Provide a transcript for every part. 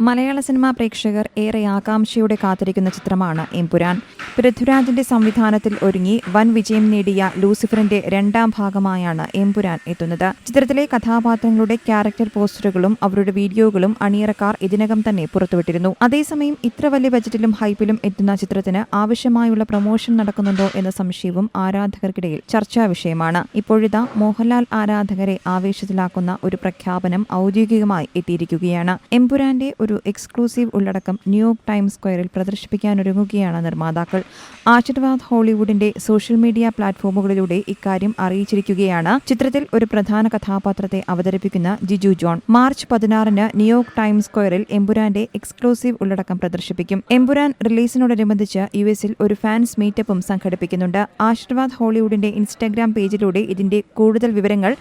മലയാള cinema പ്രേക്ഷകർ ഏറെ ആകാംക്ഷയോടെ കാത്തിരിക്കുന്ന ചിത്രമാണ് എമ്പുരാൻ. പൃഥ്വിരാജിന്റെ സംവിധാനത്തിൽ ഒരുങ്ങി വൻ വിജയം നേടിയ ലൂസിഫറിന്റെ രണ്ടാം ഭാഗമായാണ് എമ്പുരാൻ എത്തുന്നത്. ചിത്രത്തിലെ കഥാപാത്രങ്ങളുടെ ക്യാരക്ടർ പോസ്റ്ററുകളും അവരുടെ വീഡിയോകളും അണിയറക്കാർ ഇതിനകം തന്നെ പുറത്തുവിട്ടിരുന്നു. അതേസമയം ഇത്ര വലിയ ബജറ്റിലും ഹൈപ്പിലും എത്തുന്ന ചിത്രത്തിന് ആവശ്യമായുള്ള പ്രൊമോഷൻ നടക്കുന്നുണ്ടോ എന്ന സംശയവും ആരാധകർക്കിടയിൽ ചർച്ചാ വിഷയമാണ്. ഇപ്പോഴിതാ മോഹൻലാൽ ആരാധകരെ ആവേശത്തിലാക്കുന്ന ഒരു പ്രഖ്യാപനം ഔദ്യോഗികമായി എത്തിയിരിക്കുകയാണ്. എമ്പുരാന്റെ ഒരു എക്സ്ക്ലൂസീവ് ഉള്ളടക്കം ന്യൂയോർക്ക് ടൈംസ് സ്ക്വയറിൽ പ്രദർശിപ്പിക്കാനൊരുങ്ങുകയാണ് നിർമ്മാതാക്കൾ. ആശീർവാദ് ഹോളിവുഡിന്റെ സോഷ്യൽ മീഡിയ പ്ലാറ്റ്ഫോമുകളിലൂടെ ഇക്കാര്യം അറിയിച്ചിരിക്കുകയാണ്. ചിത്രത്തിൽ ഒരു പ്രധാന കഥാപാത്രത്തെ അവതരിപ്പിക്കുന്ന Jiju John March 16 New York times സ്ക്വയറിൽ എമ്പുരാന്റെ എക്സ്ക്ലൂസീവ് ഉള്ളടക്കം പ്രദർശിപ്പിക്കും. എമ്പുരാൻ റിലീസിനോടനുബന്ധിച്ച് യുഎസിൽ ഒരു ഫാൻസ് മീറ്റപ്പും സംഘടിപ്പിക്കുന്നുണ്ട്. ആശീർവാദ് ഹോളിവുഡിന്റെ ഇൻസ്റ്റാഗ്രാം പേജിലൂടെ ഇതിന്റെ കൂടുതൽ വിവരങ്ങൾ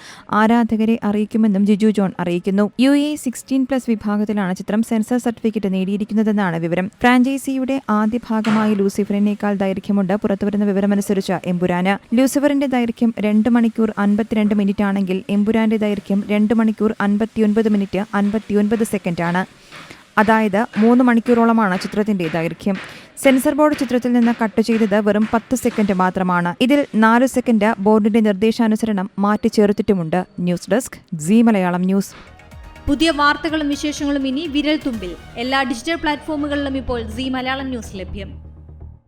ആരാധകരെ അറിയിക്കുമെന്നും ജിജു ജോൺ അറിയിക്കുന്നു. UA 16+ വിഭാഗത്തിലാണ് ചിത്രം സെൻസർ സർട്ടിഫിക്കറ്റ് നേടിയിരിക്കുന്നതെന്നാണ് വിവരം. ഫ്രാഞ്ചൈസിയുടെ ആദ്യ ഭാഗമായി ലൂസിഫറിനേക്കാൾ ദൈർഘ്യമുണ്ട്. പുറത്തുവരുന്ന വിവരമനുസരിച്ച് എമ്പുരാന് ലൂസിഫറിന്റെ ദൈർഘ്യം 2 മണിക്കൂർ 52 മിനിറ്റ് ആണെങ്കിൽ എമ്പുരാന്റെ ദൈർഘ്യം 2 മണിക്കൂർ 59 മിനിറ്റ് 59 സെക്കൻഡാണ്. അതായത് 3 മണിക്കൂറോളമാണ് ചിത്രത്തിന്റെ ദൈർഘ്യം. സെൻസർ ബോർഡ് ചിത്രത്തിൽ നിന്ന് കട്ട് ചെയ്തത് വെറും 10 സെക്കൻഡ് മാത്രമാണ്. ഇതിൽ 4 സെക്കൻഡ് ബോർഡിന്റെ നിർദ്ദേശാനുസരണം മാറ്റി ചേർത്തിട്ടുമുണ്ട്. News desk Zee Malayalam news. പുതിയ വാർത്തകളും വിശേഷങ്ങളും ഇനി വിരൽ തുമ്പിൽ. എല്ലാ ഡിജിറ്റൽ പ്ലാറ്റ്ഫോമുകളിലും ഇപ്പോൾ സീ മലയാളം ന്യൂസ് ലഭ്യം.